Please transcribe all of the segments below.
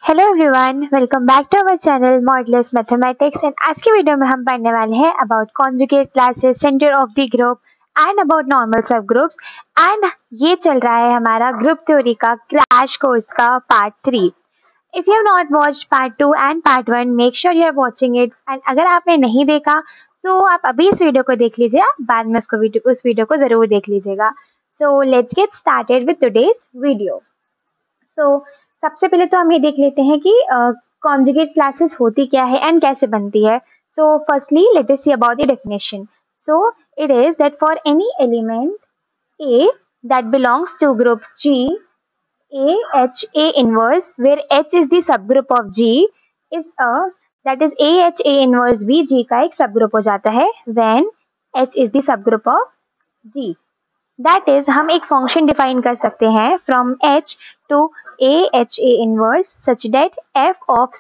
Hello everyone, welcome back to our channel modless mathematics. And आज की video में हम पढ़ने वाले हैं about conjugate classes, centre of the group and about normal subgroups. And ये चल रहा है हमारा ग्रुप थ्योरी का क्रैश कोर्स का part 3। If you have not watched part 2 and part 1, make sure you are watching it. And अगर आपने नहीं देखा तो आप अभी इस वीडियो को देख लीजिए, बाद में उस वीडियो को जरूर देख लीजिएगा। So let's get started with today's video. तो सबसे पहले तो हम ये देख लेते हैं कि कॉन्जुगेट क्लासेस होती क्या है एंड कैसे बनती है। So firstly let us see about the definition. So it is that for any element A that belongs to group G, A inverse, where H is the subgroup of G, is a that is A inverse B G का एक subgroup हो जाता है when H is the subgroup of G। That is हम एक function define कर सकते हैं from H to A inverse such that f of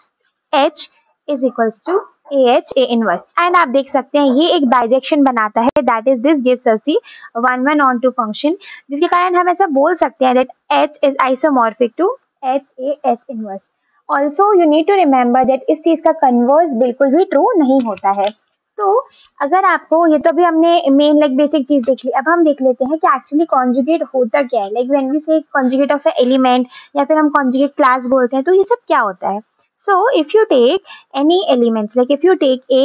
H is equals to A inverse. And आप देख सकते हैं ये एक बाइजेक्शन बनाता है, that is this gives us the 1-1 function, जिसके कारण हम ऐसा बोल सकते हैं that H is isomorphic to H inverse. Also you need to remember that इस चीज का कन्वर्स बिल्कुल भी ट्रू नहीं होता है। तो अगर आपको ये तो भी हमने मेन लाइक बेसिक चीज देख ली, अब हम देख लेते हैं कि एक्चुअली कॉन्जुगेट होता क्या है। लाइक व्हेन वी से कॉन्जुगेट ऑफ अ एलिमेंट या फिर हम कॉन्जुगेट क्लास बोलते हैं, तो ये सब क्या होता है। So if you take any elements, like if you take A,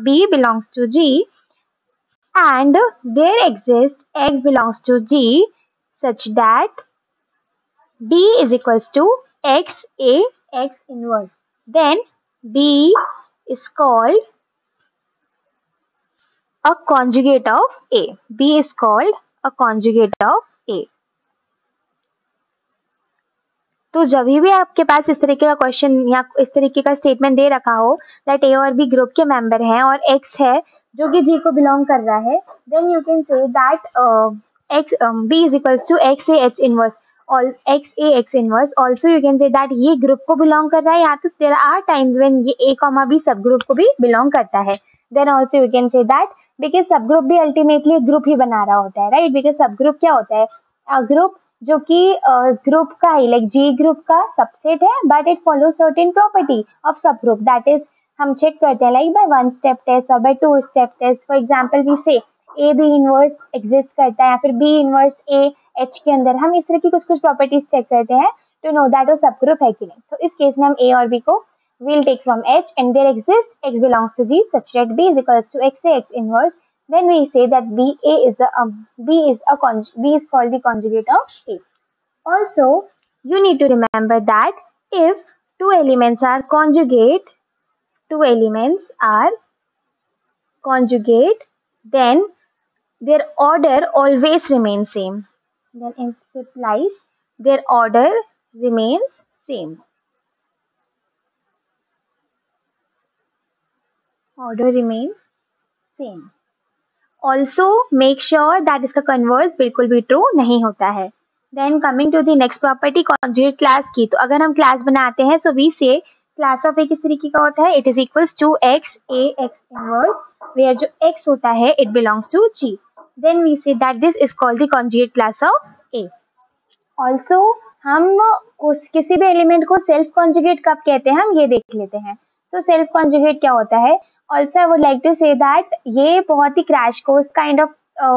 B belongs to G and there exists X belongs to G such that B is equals to X inverse, then B is called a conjugate of A. B is called a conjugate of A. तो जब भी आपके पास इस तरीके का question या इस तरीके का स्टेटमेंट दे रखा हो दैट A और B ग्रुप के मेंबर हैं और X है जो कि G को बिलोंग कर रहा है, then you can say that B is equals to X A H inverse और X A X inverse। Also you can say that ये ग्रुप को बिलोंग कर रहा है, या तो देयर आर टाइम्स व्हेन ये A, B सब ग्रुप को भी बिलोंग करता है। Then also you can say that because subgroup भी अल्टीमेटली ग्रुप ही बना रहा होता है, राइट। बिकॉज सब ग्रुप क्या होता है, ग्रुप जो कि ग्रुप का ही लाइक जी ग्रुप का सबसेट है, but it follow certain property of subgroup, that is हम चेक करते हैं लाइक बाय 1 स्टेप टेस्ट और by 2 step test. For example we say A B inverse exist करता है या फिर बी इनवर्स ए एच के अंदर, हम इस तरह की कुछ प्रॉपर्टीज चेक करते हैं टू नो दैट वो सब ग्रुप है कि नहीं। तो इस केस में हम ए और बी को we'll take from H and there exists X belongs to G such that B is equals to XA inverse. Then we say that B is called the conjugate of A. Also, you need to remember that if two elements are conjugate, then their order always remains same. Then it implies their order remains same. Order remains same. Also make sure that इसका converse बिल्कुल भी true नहीं होता है। Then coming to the next property conjugate class की, तो अगर हम क्लास बनाते हैं so we say class of A किस तरीके का होता है, it is equals to X A X inverse where जो एक्स होता है it belongs to G. Then we say that this is called the conjugate class of A. Also हम किसी भी एलिमेंट को सेल्फ कॉन्जुगेट कब कहते हैं हम ये देख लेते हैं। तो सेल्फ कॉन्जुगेट क्या होता है, also I would like to say that ये बहुत ही crash course kind of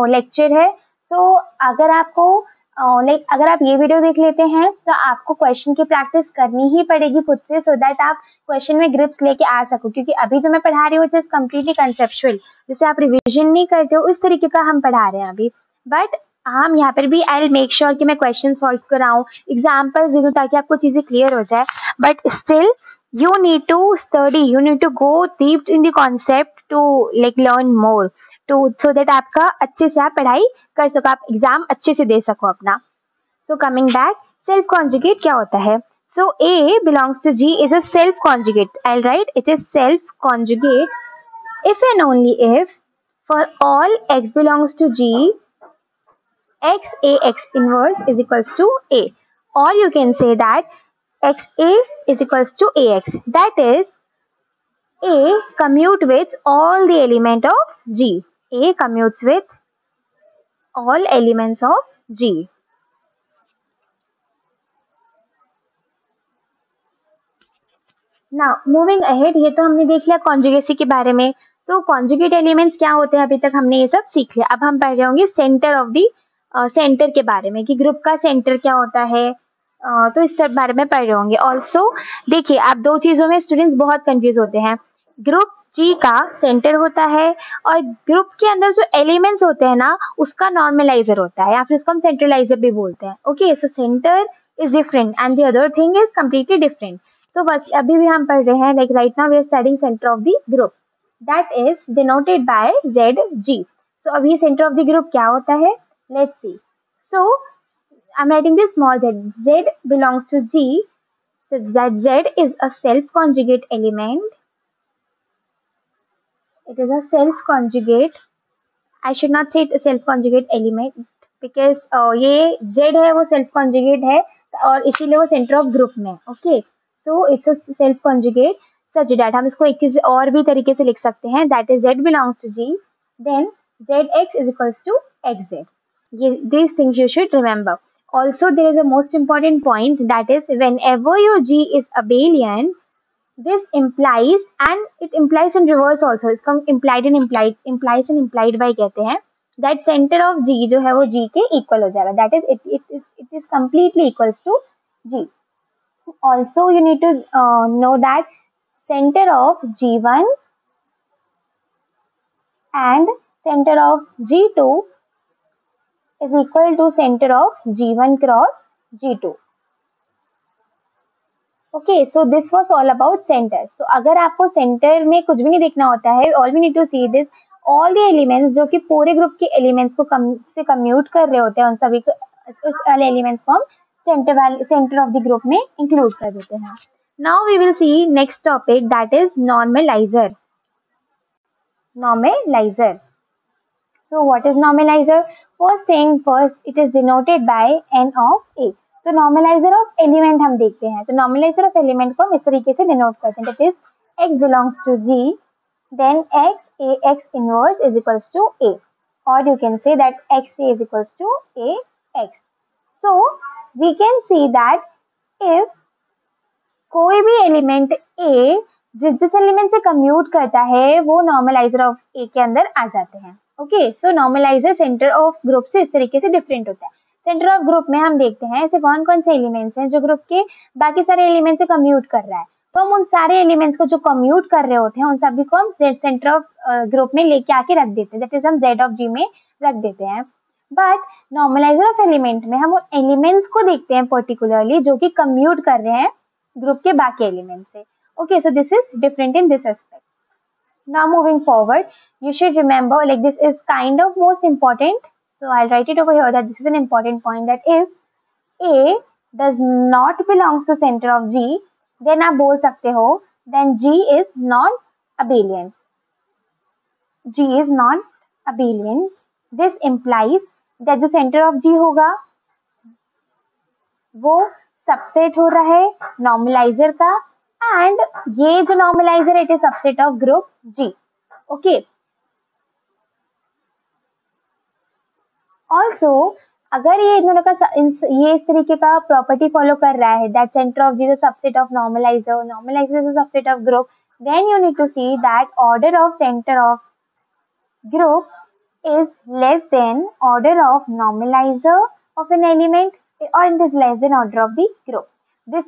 lecture है। तो अगर आपको अगर आप ये वीडियो देख लेते हैं तो आपको क्वेश्चन की प्रैक्टिस करनी ही पड़ेगी खुद से, सो दैट आप क्वेश्चन में ग्रिप्स लेके आ सको, क्योंकि अभी जो मैं पढ़ा रही हूँ इट इज कम्प्लीटली कंसेप्चुअल, जिसे आप रिविजन नहीं करते हो उस तरीके का हम पढ़ा रहे हैं अभी। बट हम यहाँ पर भी आई विल मेक श्योर कि मैं क्वेश्चन सॉल्व कराऊँ, एग्जाम्पल्स दे दूँ ताकि आपको चीजें क्लियर हो जाए। But still you need to study, you need to go deep in the concept to like learn more to so that आपका अच्छे से आप पढ़ाई कर सको, आप एग्जाम अच्छे से दे सको अपना। So coming back, self conjugate क्या होता है। So A belongs to G is a self conjugate, I'll write it is self conjugate if and only if for all X belongs to G X A X inverse is equals to A, or you can say that XA is equals to AX. That is, A commute with all the element of G. A commutes with all elements of G. Now moving ahead, ये तो हमने देख लिया कॉन्जुगेसी के बारे में। तो conjugate elements क्या होते हैं, अभी तक हमने ये सब सीख लिया। अब हम पढ़ रहे होंगे सेंटर ऑफ दी सेंटर के बारे में, कि ग्रुप का सेंटर क्या होता है। तो इस सब बारे में पढ़ रहे होंगे। ऑल्सो देखिए, आप दो चीजों में स्टूडेंट्स बहुत कंफ्यूज होते हैं। ग्रुप जी का सेंटर होता है, और ग्रुप के अंदर जो एलिमेंट्स होते हैं ना, उसका नॉर्मलाइजर होता है, या फिर उसको हम सेंट्रलाइजर भी बोलते हैं। Okay, so center is different and the other thing is completely different. तो बस अभी भी हम पढ़ रहे हैं, like right now we are studying center of the group, that is denoted by Z G. तो अभी सेंटर ऑफ द ग्रुप क्या होता है, let's see. So I'm writing this small z. Z belongs to G. So that Z is a self-conjugate element. It is a self-conjugate. I should not say it a self-conjugate element because ये Z है वो self-conjugate है, और इसीलिए वो center of group में। Okay, so it's a self-conjugate such that हम इसको एक चीज और भी तरीके से लिख सकते हैं, that is Z belongs to G, then ZX is equals to XZ. These things you should remember. Also, there is a most important point, that is whenever your G is abelian, this implies, and it implies in reverse also, इसका implied and implies and implied by कहते हैं, that center of G जो है वो G के equal हो जाएगा, that is it is completely equals to G. Also you need to know that center of G1 and center of G2 is equal to center of G1 cross G2. Okay, so this was all about centre. तो अगर आपको centre में कुछ भी नहीं देखना होता है, all we need to see this, all the elements जो कि पूरे ग्रुप के एलिमेंट्स को से कम्यूट कर रहे होते हैं, उन सभी को, उस वाले एलिमेंट्स को हम सेंटर ऑफ द ग्रुप में इंक्लूड कर देते हैं। Now we will see next topic, that is normalizer. Normalizer, so what is normalizer? First thing first, it is denoted by n of a. तो नॉर्मलाइजर ऑफ एलिमेंट हम देखते हैं। तो normaliser of element को हम इस तरीके से डिनोट करते हैं, that is x belongs to g, then x a x inverse is equals to a, और you can say that x a is equals to a x. So we can see that if कोई भी element a जिस element से commute करता है, वो normaliser of a के अंदर आ जाते हैं। Okay, so normaliser centre of group से इस तरीके से डिफरेंट होता है। सेंटर ऑफ ग्रुप में हम देखते हैं ऐसे कौन कौन से एलिमेंट्स हैं जो ग्रुप के बाकी सारे एलिमेंट से कम्यूट कर रहा है। तो हम उन सारे एलिमेंट्स को जो कम्यूट कर रहे होते हैं, उन सभी को हम सेंटर ऑफ ग्रुप में लेके आके रख देते हैं, दैट इज हम जेड ऑफ जी में रख देते हैं। बट नॉर्मलाइजर ऑफ एलिमेंट में हम उन एलिमेंट्स को देखते हैं पर्टिकुलरली जो कि कम्यूट कर रहे हैं ग्रुप के बाकी एलिमेंट से। Okay, so this is different in this aspect. Now moving forward, you should remember, like this is kind of most important, so I'll write it over here that this is an important point, that if A does not belongs to center of G, then आप बोल सकते हो then G is non-abelian. G is non-abelian. This implies that the center of G होगा वो subset हो रहा है normaliser का, एंड ये जो नॉर्मलाइजर है it is subset of group G. Okay, also अगर ये दोनों का ये इस तरीके का प्रॉपर्टी फॉलो कर रहा है, that centre of G is subset of normalizer, normalizer is subset of group, then you need to see that order of centre of group is less than order of normalizer of an element, or it is less than order of the group. This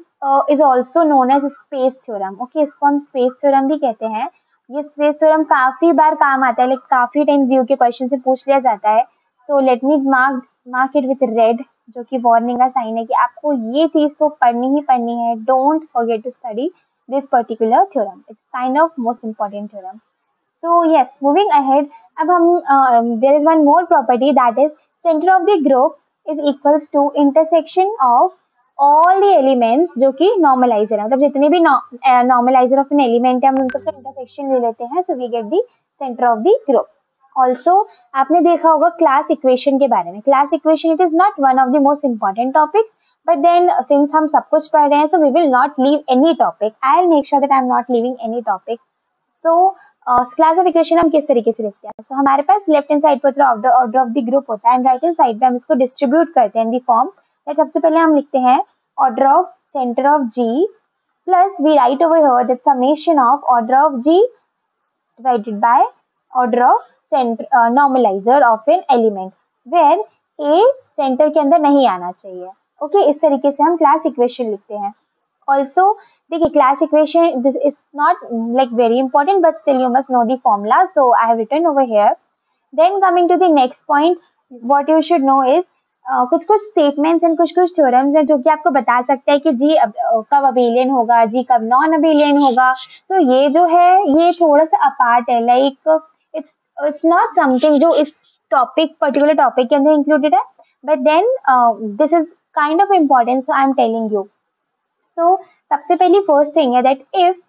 is also known as space theorem. Okay, इसको हम space theorem भी कहते हैं। ये space theorem काफी बार काम आता है, लेकिन काफी टाइम व्यू के क्वेश्चन से पूछ लिया जाता है। तो let me mark it with red, जो कि वार्निंग का साइन है कि आपको ये चीज तो पढ़नी ही पढ़नी है। Don't forget to study this particular theorem, it's kind of most important theorem. So yes, moving ahead, अब हम there is one more property, that is center of the group is equals to intersection of all the elements जो कि normalizer है, मतलब जितने भी normalizer of an element है हम उन सबका intersection ले लेते हैं, so we get the center of the group. Also आपने देखा होगा class equation के बारे में। class equation it is not one of the most important topics, but then since हम सब कुछ पढ़ रहे हैं, so we will not leave any topic. I'll make sure that I'm not leaving any topic. So class of equation हम किस तरीके से लिखते हैं, तो हमारे पास लेफ्ट हैंड साइड पर ऑर्डर ऑफ द ग्रुप होता है, एंड राइट हैंड साइड पे हम इसको डिस्ट्रीब्यूट करते हैं इन दी फॉर्म दैट सबसे पहले हम लिखते हैं order of centre of G plus we write over here the summation of order of G divided by order of normalizer of an element where A centre के अंदर नहीं आना चाहिए. ओके इस तरीके से हम क्लास इक्वेशन लिखते हैं. ऑल्सो देखिए class equation this is not like very important but still you must know the formula so I have written over here. Then coming to the next point what you should know is कुछ कुछ statements and कुछ कुछ theorems हैं जो कि आपको बता सकते हैं कि जी कब अबेलियन होगा, जी कब नॉन अबेलियन होगा. तो ये जो है ये थोड़ा सा अपार्ट है, like it's it's not something जो इस टॉपिक पर्टिकुलर टॉपिक के अंदर इंक्लूडेड है, but then this is kind of important so I am telling you. तो सबसे पहली फर्स्ट थिंग है that if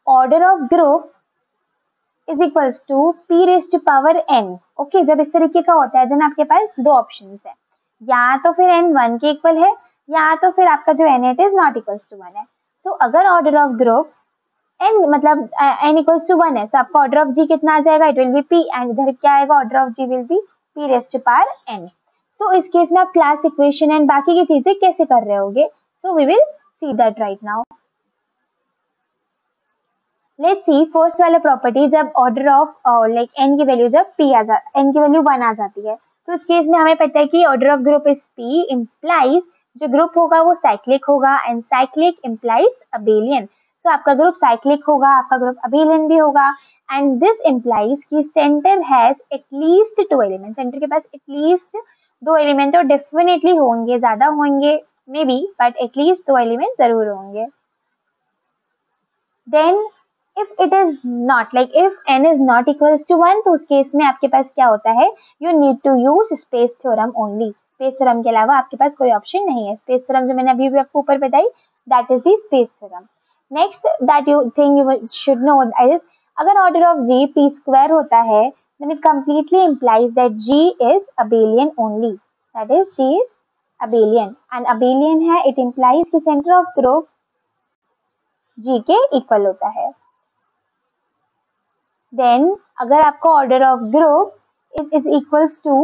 order of group is equals to p raise to power n. Okay जब इस तरीके का होता है देन आपके पास दो ऑप्शंस है, या तो फिर n 1 के इक्वल है या तो फिर आपका जो n is not equals to 1 है. तो अगर ऑर्डर ऑफ ग्रुप n मतलब n इक्वल्स टू 1 है तो आपका ऑर्डर ऑफ g कितना आ जाएगा, it will be p and इधर क्या आएगा, order of g will be p raise to power n. तो इस केस में आप क्लास इक्वेशन एंड बाकी की चीजें कैसे कर रहे होगे, तो we will see that right now. Let's see first वाला प्रॉपर्टी जब ऑर्डर ऑफ लाइक n की वैल्यू जब n की वैल्यू 1 आ जाती है तो इस केस में हमें पता है कि order of group is p implies जो ग्रुप होगा वो साइक्लिक होगा एंड साइक्लिक इम्प्लाइज अबेलियन. तो आपका ग्रुप साइक्लिक होगा, आपका ग्रुप अबेलियन भी होगा एंड दिस इम्प्लाइज कि centre has at least 2 element. Centre के पास एटलीस्ट 2 एलिमेंट और डेफिनेटली होंगे, ज्यादा होंगे may be but at least 2 element जरूर होंगे. Then if it is not like if n is not equals to 1 तो उस केस में आपके पास क्या होता है, you need to use space theorem only. space theorem के अलावा आपके पास कोई ऑप्शन नहीं है. space theorem जो मैंने अभी भी आपको ऊपर बताई that is the space theorem. next that you think you should know is अगर order of g p square होता है then it completely implies that g is abelian only. that is g is abelian and abelian है it implies कि center of group g के equal होता है. Then अगर आपका order of group is equals to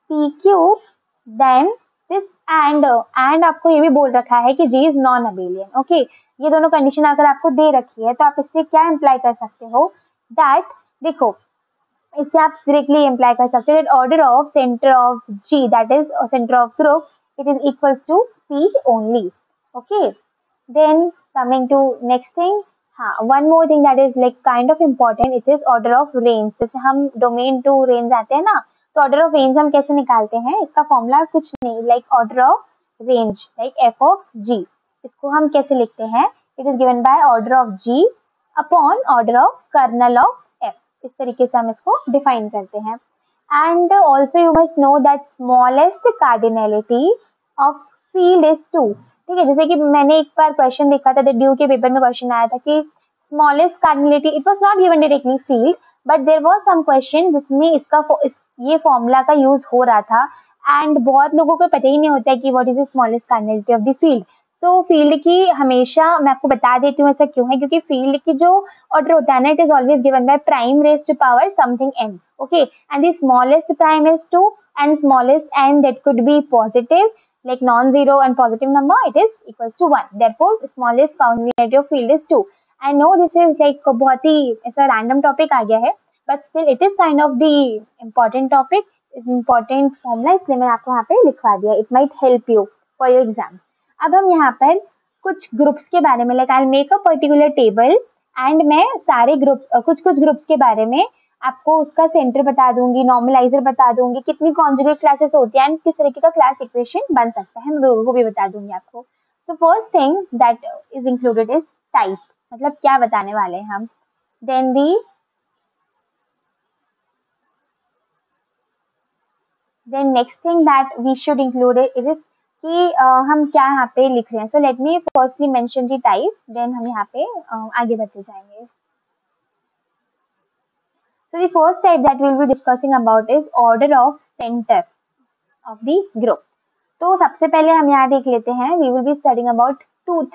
p cube then this and आपको ये भी बोल रखा है कि g इज नॉन अबेलियन. ओके ये दोनों कंडीशन अगर आपको दे रखी है तो आप इससे क्या इम्प्लाई कर सकते हो दैट देखो इससे आप डायरेक्टली इम्प्लाई कर सकते हो order of centre of g that is center of group it is equals to p only. Okay then coming to next thing, हाँ one more thing that is like kind of important it is order of range. जैसे हम domain to range आते हैं ना तो order of range हम कैसे निकालते हैं, इसका फॉर्मूला कुछ नहीं like order of range like F of G. इसको हम कैसे लिखते हैं, it is given by order of G upon order of kernel of F. इस तरीके से हम इसको डिफाइन करते हैं. And also you must know that smallest cardinality of field is 2. ठीक है जैसे कि मैंने एक बार क्वेश्चन देखा था ड्यू के पेपर में क्वेश्चन आया था कि smallest cardinality it was not given directly field but there was some question जिसमें ये फॉर्मूला का यूज हो रहा था एंड बहुत लोगों को पता ही नहीं होता है कि what is the smallest cardinality of the field. तो फील्ड की हमेशा मैं आपको बता देती हूँ ऐसा क्यों है, क्योंकि फील्ड की जो ऑर्डर होता है ना it is always given by prime raise to power something n. Okay and the smallest prime is 2 and smallest n that could be positive like non-zero and positive number it is equals to 1. Therefore smallest coordinate of field is 2. I know this is like बहुत ही ऐसा random topic आ गया है but still it is kind of the important topic, is important formula इसलिए मैंने आपको यहाँ पे लिखवा दिया. It might help you for your exam. अब हम यहाँ पर कुछ ग्रुप्स के बारे में like I'll make a particular table and मैं सारे ग्रुप कुछ ग्रुप्स के बारे में आपको उसका सेंटर बता दूंगी, नॉर्मलाइजर बता दूंगी, कितनी कॉन्जुगेट क्लासेस होती हैं एंड किस तरीके का क्लास इक्वेशन बन सकता है मैं वो भी बता दूंगी आपको. तो first thing that is included is type, मतलब क्या बताने वाले हैं हम. Then next thing that we should include it is कि हम क्या यहाँ पे लिख रहे हैं. So let me firstly mention the type then हम यहाँ पे आगे बढ़ते जाएंगे. So the first type that we will be discussing about is order of center of the group. तो सबसे पहले हम यहाँ देख लेते हैं we will be studying about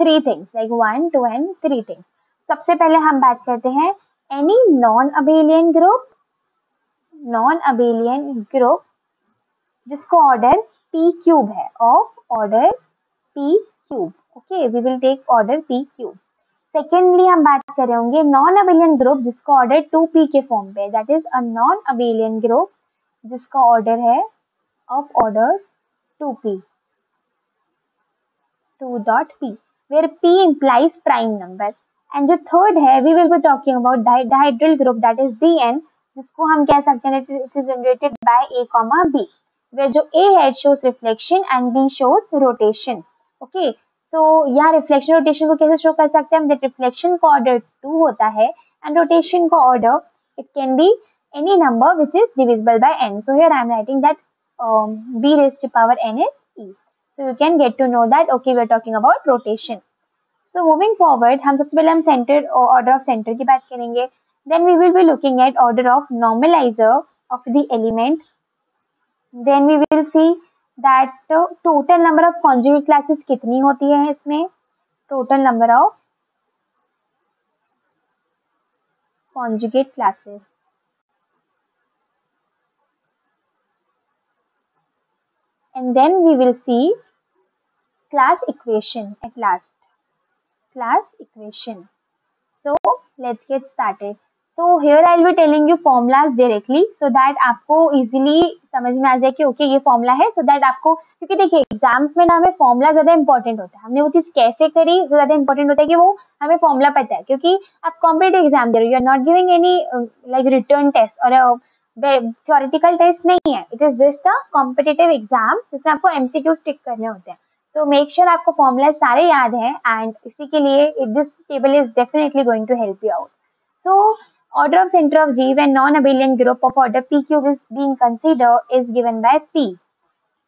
three things like 1, 2 and 3 things. सबसे पहले हम बात करते हैं any non-abelian group जिसको ऑर्डर p क्यूब है of order p cube. Okay, we will take order p cube. Secondly हम बात कर रहे होंगे नॉन अबेलियन ग्रुप जिसका ऑर्डर 2p के फॉर्म पे, that is a non abelian group जिसका ऑर्डर है of order 2p, 2.p, where p implies prime number. And जो थर्ड है we will be talking about dihedral group that is dn, जिसको हम कह सकते हैं it is generated by a, b, where जो a है shows reflection and b shows rotation. Okay, तो यहाँ रिफ्लेक्शन रोटेशन को कैसे शो कर सकते हैं हम, दैट रिफ्लेक्शन का ऑर्डर 2 होता है एंड रोटेशन का order it can B any number which is divisible by n. So here I am writing that b raised to power n is e. So you can get to know that okay we are talking about rotation. So moving forward हम सबसे पहले हम centre order of centre की बात करेंगे. Then we will be looking at order of normalizer of the element. Then we will see that total number of conjugate classes कितनी होती है इसमें, total number of conjugate classes. And then we will see class equation at last. Class equation. So let's get started. So here I will be telling you formulas directly so that आपको easily समझ में आ जाए कि okay ये formula है, so that आपको, क्योंकि देखिए एग्जाम्स में ना हमें फॉर्मूला ज्यादा इंपॉर्टेंट होता है, हमने वो चीज कैसे करी वो ज्यादा इंपॉर्टेंट होता है कि वो हमें फॉर्मूला पता है, क्योंकि आप कॉम्पिटिटिव एग्जाम दे रहे हो, you are not giving any like return test और थ्योरेटिकल टेस्ट नहीं है, it is just a competitive exam जिसमें आपको एमसीक्यू टिक करने होते हैं. तो मेक श्योर आपको फॉर्मूला सारे याद हैं एंड इसी के लिए this table is definitely going to help you out. तो order of center of G when non-abelian group of order p cube is being considered is given by p.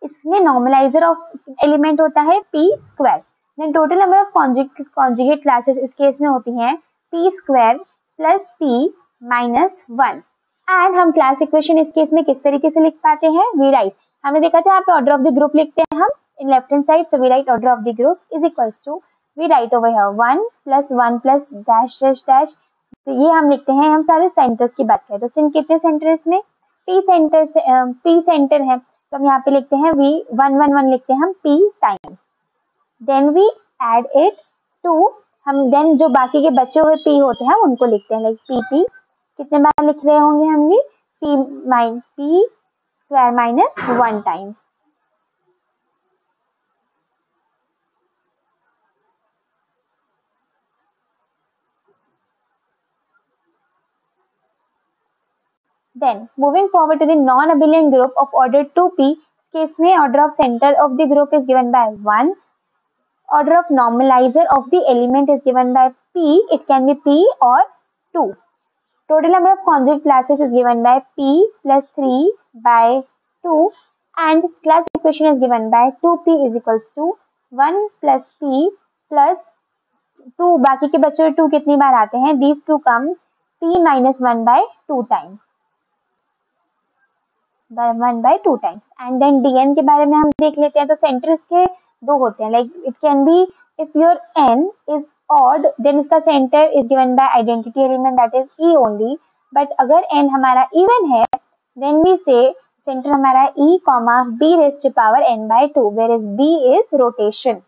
इसमें normalizer of element होता है p square. Then total number of conjugate classes इस case में होती हैं p square plus p minus 1. And हम class equation इस case में किस तरीके से लिख पाते हैं, वी राइट, हमने देखा था यहाँ पे ऑर्डर ऑफ द ग्रुप लिखते हैं हम in left hand side, so we write order of the group is equals to, we write over here 1 plus dash dash dash. तो ये हम लिखते हैं, हम सारे सेंटर्स की बात करें तो सिन कितने सेंटर इसमें, p सेंटर है, तो हम यहाँ पे लिखते हैं v 1 1 1 लिखते हैं हम p times, then we add it to, हम देन जो बाकी के बचे हुए p होते हैं उनको लिखते हैं लाइक p कितने बार लिख रहे होंगे हम ये p square minus 1 times. Then moving forward to the non-abelian group of order 2p, case में order of center of the group is given by 1. Order of normalizer of the element is given by p. It can be p or 2. Total number of conjugate classes is given by p plus 3 by 2. And class equation is given by 2p is equals to 1 plus p plus 2. बाकी के बचे हुए 2 कितनी बार आते हैं, these 2 come p minus 1 by 2 times. by 1 by 2 times. And then dn के बारे में हम देख लेते हैं. तो सेंटर इसके दो होते हैं, like it can be if your n is odd then इसका center is given by identity element that is e only. But अगर n हमारा इवन है देन वी से सेंटर हमारा e comma b raise to power n by 2 where is b is rotation.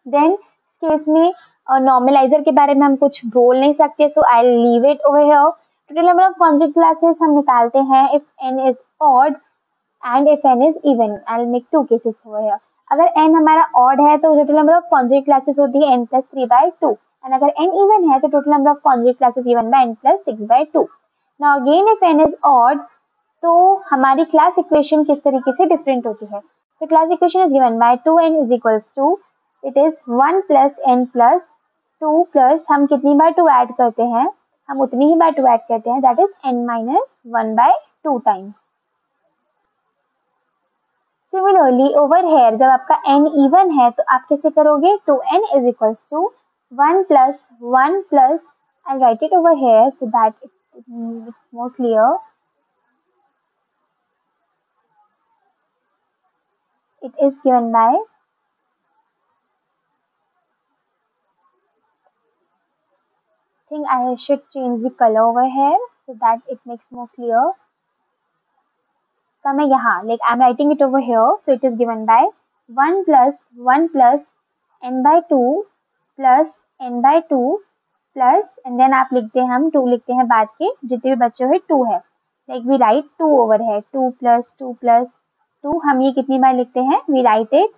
Then case में normalizer के बारे में हम कुछ बोल नहीं सकते, so I leave it over here. Total number of conjugate classes हम निकालते हैं if n is odd and if n is even. I will make two cases over here. अगर n हमारा ऑड है तो total number of conjugate classes होती है n plus 3 by 2, and अगर n इवन है तो total number of conjugate classes given by n plus 6 by 2. Now again if n is odd तो हमारी क्लास इक्वेशन किस तरीके से डिफरेंट होती है. तो class equation is given by 2n is equals to, it is 1 plus n plus 2 plus हम कितनी बार 2 ऐड करते हैं, हम उतनी ही बार 2 ऐड करते हैं, that is n minus 1 by 2 times. Similarly over here जब आपका n इवन है तो आप कैसे करोगे, तो n is equals to 1 plus I write it over here so that it's more clear. It is given by think I should change the color over here so that it makes more clear. So मैं यहाँ like I'm writing it over here, so it is given by 1 plus n by 2 plus n by 2 plus and then आप लिखते हैं, हम 2 लिखते हैं, बाद के जितने भी बचे हुए 2 है, लाइक वी राइट 2 ओवर है, 2 प्लस 2, हम ये कितनी बार लिखते हैं, we write it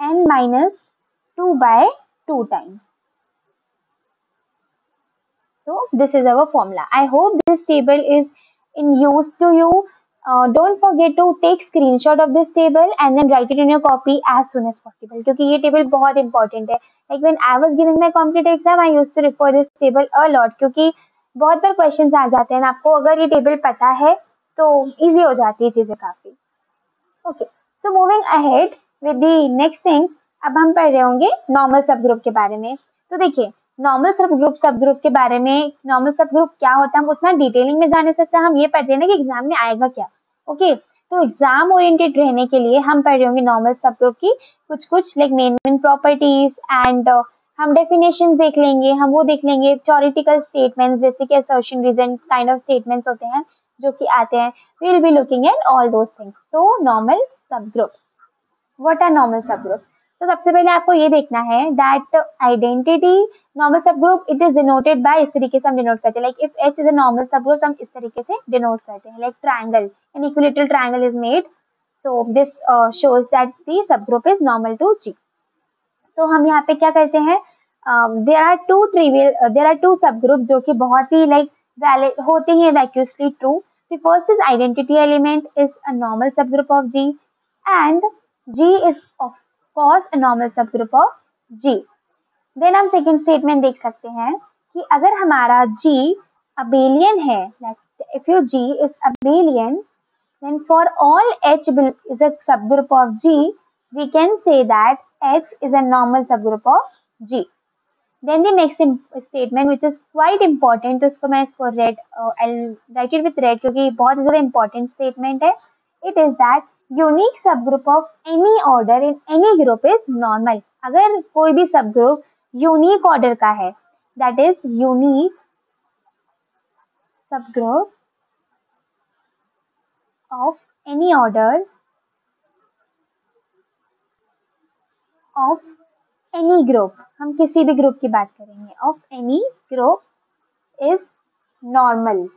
n minus 2 by 2 times. So this is our formula. I hope this table is in use to you. Don't forget to take screenshot of this table and then write it in your copy as soon as possible, क्योंकि ये table बहुत important है. Like when I was giving my competitive exam, I used to refer this table a lot, क्योंकि बहुत बार questions आ जाते हैं, आपको अगर ये table पता है तो easy हो जाती है चीजें काफी. Okay, so moving ahead with the next thing, अब हम पढ़ रहे होंगे नॉर्मल सब ग्रुप के बारे में. तो देखिए, नॉर्मल सब ग्रुप के बारे में, नॉर्मल सब ग्रुप क्या होता है, हम उतना डिटेलिंग में जाने से हम ये पढ़ रहे हैं कि एग्जाम में आएगा क्या. ओके, तो एग्जाम ओरिएंटेड रहने के लिए हम पढ़ रहे होंगे नॉर्मल सब ग्रुप की कुछ लाइक मेन प्रॉपर्टीज एंड हम डेफिनेशन देख लेंगे, हम वो देख लेंगे, थ्योरेटिकल स्टेटमेंट्स जैसे कि assertion reason kind of statements होते हैं जो कि आते हैं. We will be looking at all those things. तो normal subgroup, what are normal subgroup. तो सबसे पहले आपको ये देखना है that identity normal subgroup it is denoted by, इस तरीके से हम डिनोट करते हैं, like if H is a normal subgroup हम इस तरीके से डिनोट करते हैं, like triangle, an equilateral triangle is made, so this shows that the subgroup is normal to G. तो हम यहाँ पे क्या करते हैं, there are two subgroups जो कि बहुत ही like valid होते हैं, vacuously true. The first is identity element is a normal subgroup of G and G is of course a normal subgroup of G. Then हम second statement देख सकते हैं कि अगर हमारा G abelian है, like if your G is abelian, then for all H is a subgroup of G, we can say that H is a normal subgroup of G. Then the next statement which is quite important, तो इसको मैं इसको red, I'll write it with red क्योंकि बहुत ज़्यादा important statement है. It is that unique subgroup of any order in any group is normal. अगर कोई भी subgroup unique order का है, that is unique subgroup of any order of any group, हम किसी भी ग्रुप की बात करेंगे, of any group is normal.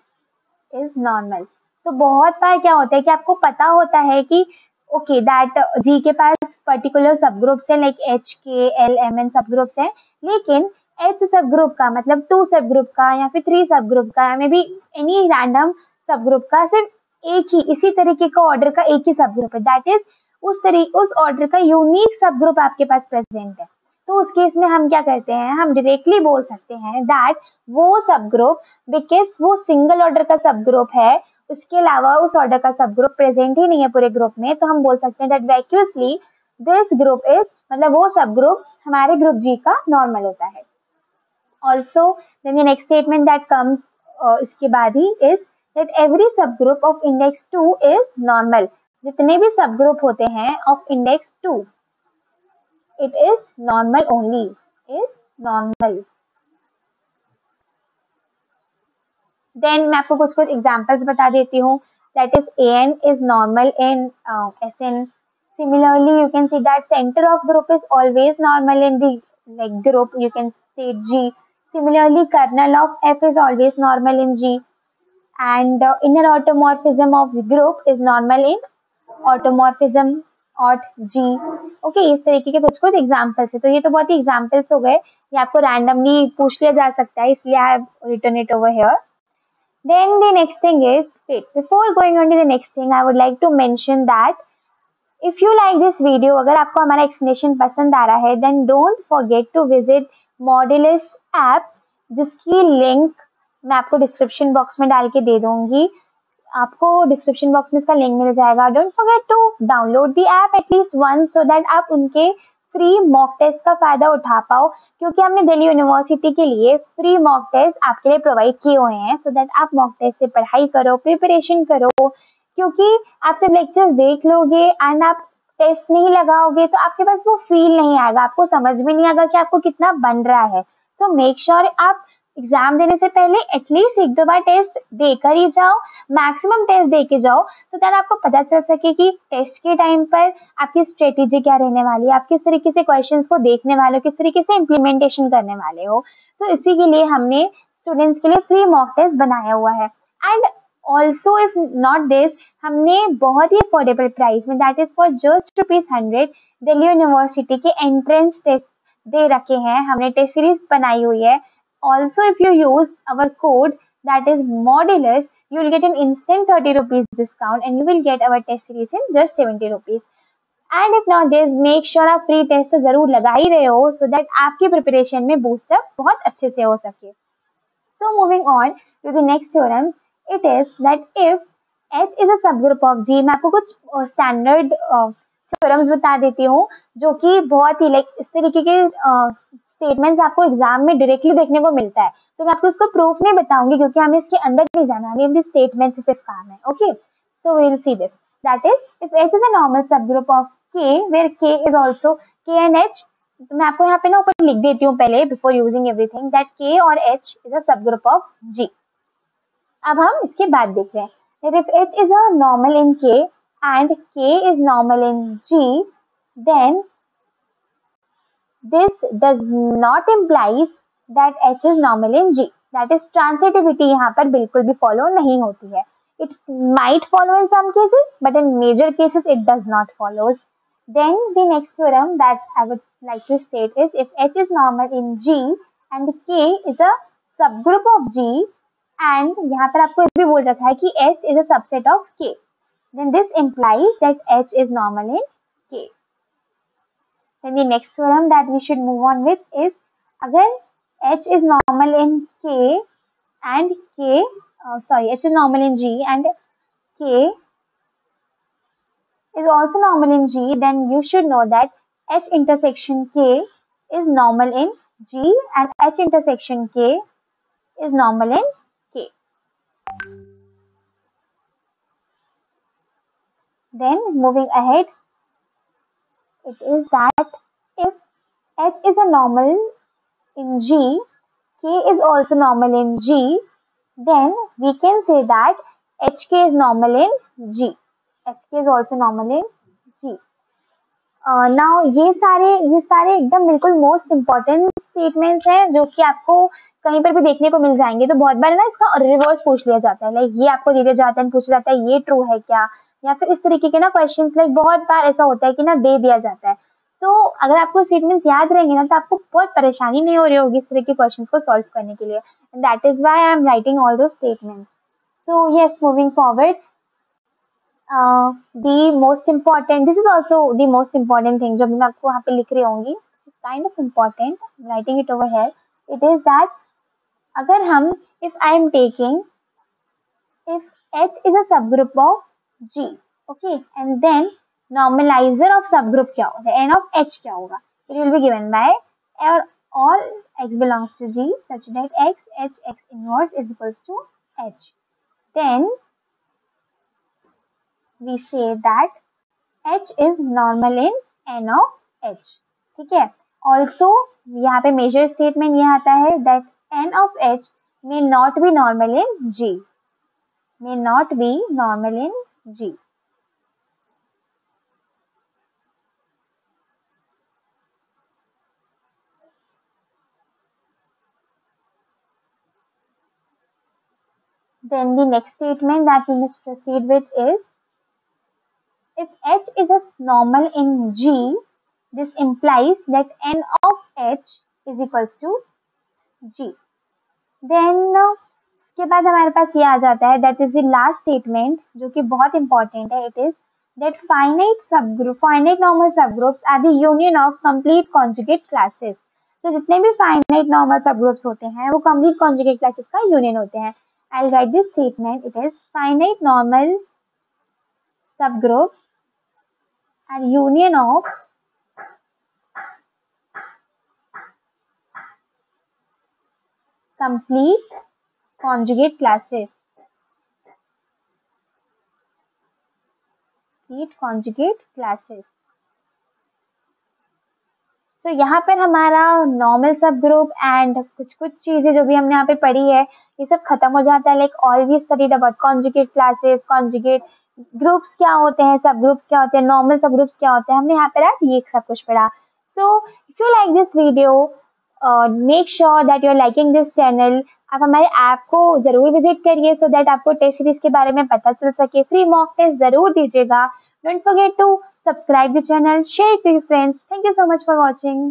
तो बहुत बार क्या होता है कि आपको पता होता है कि ओके दैट जी के पास पर्टिकुलर सब ग्रुप्स है, लाइक एच के एल एम एन सब ग्रुप्स है, लेकिन एच सब ग्रुप का मतलब 2 सब ग्रुप का या फिर 3 सब ग्रुप का या मे बी एनी रैंडम सब ग्रुप का सिर्फ एक ही इसी तरीके का ऑर्डर का एक ही सब ग्रुप है, दैट इज उस ऑर्डर का यूनिक सब ग्रुप आपके पास प्रेजेंट है. तो उस केस में हम क्या करते हैं, हम डायरेक्टली बोल सकते हैं दैट वो सब ग्रुप, बिकॉज वो सिंगल ऑर्डर का सब ग्रुप है, उसके अलावा उस ऑर्डर का सब ग्रुप प्रेजेंट ही नहीं है पूरे ग्रुप में, तो हम बोल सकते हैं दैट वैक्यूअसली दिस ग्रुप इज, मतलब वो सब ग्रुप हमारे ग्रुप जी का नॉर्मल होता है. Also then the next statement that comes इसके बाद ही is that every subgroup of index 2 is normal. जितने भी सब ग्रुप होते हैं of index 2, it is normal only, is normal. Then मैं आपको कुछ examples बता देती हूँ. That is AN is normal in SN. Similarly, you can see that center of group is always normal in the like group. You can say G. Similarly, kernel of F is always normal in G. And inner automorphism of the group is normal in automorphism aut G. Okay, इस तरीके के कुछ examples है. तो ये तो बहुत ही examples हो गए, ये आपको रैंडमली पूछ लिया जा सकता है, इसलिए I have written it over here. Then the next thing is, before going on to the next thing I would like to mention that if you like this video, अगर आपको हमारा एक्सप्लेनेशन पसंद आ रहा है, then don't forget to visit modulus app, जिसकी link मैं आपको डिस्क्रिप्शन बॉक्स में डाल के दे दूंगी. आपको डिस्क्रिप्शन बॉक्स में इसका लिंक मिल जाएगा. Don't forget to download the app at least once, so that आप उनके फ्री मॉक टेस्ट का फायदा उठा पाओ, क्योंकि हमने दिल्ली यूनिवर्सिटी के लिए फ्री मॉक टेस्ट आपके लिए प्रोवाइड किए हुए हैं, सो दैट आप मॉक टेस्ट से पढ़ाई करो, प्रिपरेशन करो, क्योंकि आप जब लेक्चर देख लोगे एंड आप टेस्ट नहीं लगाओगे तो आपके पास वो फील नहीं आएगा, आपको समझ में नहीं आएगा कि आपको कितना बन रहा है. तो मेक श्योर आप एग्जाम देने से पहले एटलीस्ट एक दो बार टेस्ट देकर ही जाओ, मैक्सिमम टेस्ट दे के जाओ, तो देन आपको पता चल सके कि टेस्ट के टाइम पर आपकी स्ट्रेटेजी क्या रहने वाली है, आप किस तरीके से क्वेश्चंस को देखने वाले हो, किस तरीके से इम्प्लीमेंटेशन करने वाले हो। तो इसी के लिए हमने स्टूडेंट्स के लिए फ्री मॉक टेस्ट बनाया हुआ है। And also if not this, हमने बहुत ही अफोर्डेबल प्राइस में, that is for just ₹100, Delhi university के एंट्रेंस टेस्ट दे रखे हैं, हमने टेस्ट सीरीज बनाई हुई है। Also, if you use our code that is Modulus, you will get an instant ₹30 discount and you will get our test series in just ₹70. And if not this, make sure आप free test तो जरूर लगा ही रहे हो so that आपकी preparation में boost up बहुत अच्छे से हो सके। So moving on to the next theorem, it is that if H is a subgroup of G, मैं आपको कुछ standard theorems बता देती हूँ जो कि बहुत ही लाइक इस तरीके के स्टेटमेंट्स आपको एग्जाम में डायरेक्टली देखने को मिलता है। तो मैं आपको इसको प्रूफ नहीं बताऊंगी क्योंकि हमें इसके अंदर नहीं जाना, हमें अपनी स्टेटमेंट से सिर्फ काम है। Okay, so we will see this, that is if H is a normal subgroup of K where K is also K and H। तो मैं आपको यहाँ पे ना ऊपर लिख देती हूँ पहले before using everything, that K और H is a subgroup of G। अब हम इसके बाद देख रहे हैं that if H is a normal in K and K is normal in G, then this does not implies that H is normal in G. That is transitivity यहाँ पर बिल्कुल भी follow नहीं होती है। It might follow in some cases, but in major cases it does not follow. Then the next theorem that I would like to state is if H is normal in G and K is a subgroup of G, and यहाँ पर आपको ये भी बोल रखा है कि H is a subset of K, then this implies that H is normal in K. Then the next theorem that we should move on with is अगर H is normal in K and H is normal in G and K is also normal in G, then you should know that H intersection K is normal in G and H intersection K is normal in K. Then moving ahead, it is that if H is a normal in G, K is also normal in G, then we can say that HK is normal in G. HK is also normal in G. Now ये सारे एकदम बिल्कुल most important statements हैं जो कि आपको कहीं पर भी देखने को मिल जाएंगे। तो बहुत बार ना इसका रिवर्स पूछ लिया जाता है, लाइक ये आपको दे दिया जाता है, पूछ जाता है ये ट्रू है क्या, या फिर इस तरीके के ना क्वेश्चंस, लाइक बहुत बार ऐसा होता है कि ना दे दिया जाता है। तो अगर आपको स्टेटमेंट्स याद रहेंगे ना तो आपको बहुत परेशानी नहीं हो रही होगी इस तरह के क्वेश्चन को सॉल्व करने के लिए। That is why I am writing all दो statements. So yes, moving forward, the most important, this is also the most important thing जो मैं आपको यहाँ पे लिख रही होंगी, kind of important, I'm writing it over here, it is that अगर हम if I am taking, if H is a subgroup of G, okay, and then normalizer of subgroup क्या होगा, n of H क्या होगा, it will be given by all x belongs to G such that x inverse is equals to H, then we say that H is normal in N of H, ठीक है। Also यहाँ पे major statement ये आता है that N of H may not be normal in G, may not be normal in G. Then the next statement that we must proceed with is if H is a normal in G, this implies that N of H is equals to G. Then के बाद हमारे पास ये आ जाता है that is the last statement जो कि बहुत इंपॉर्टेंट है। It is that finite normal subgroups are the union of complete conjugate classes. तो जितने भी फाइनाइट नॉर्मल सबग्रुप्स होते हैं वो कंप्लीट कॉन्जुगेट क्लासेस का यूनियन होते हैं। I will write this statement, it is finite normal subgroups are union of complete conjugate classes, complete conjugate classes। तो यहाँ पर हमारा नॉर्मल सब ग्रुप एंड कुछ चीजें जो भी हमने यहाँ पे पढ़ी है ये सब खत्म हो जाता है। Like all we studied about conjugate classes, conjugate groups क्या होते हैं, सब ग्रुप्स क्या होते हैं, नॉर्मल सब ग्रुप्स क्या होते हैं, हमने यहाँ पर आज ये सब कुछ पढ़ा। So if you like this video, make sure that you are liking this channel. आप हमारे ऐप को जरूर विजिट करिए सो दैट आपको टेस्ट सीरीज के बारे में पता चल सके। फ्री मॉक टेस्ट जरूर दीजिएगा। Don't forget to subscribe the channel, share it to your friends. Thank you so much for watching.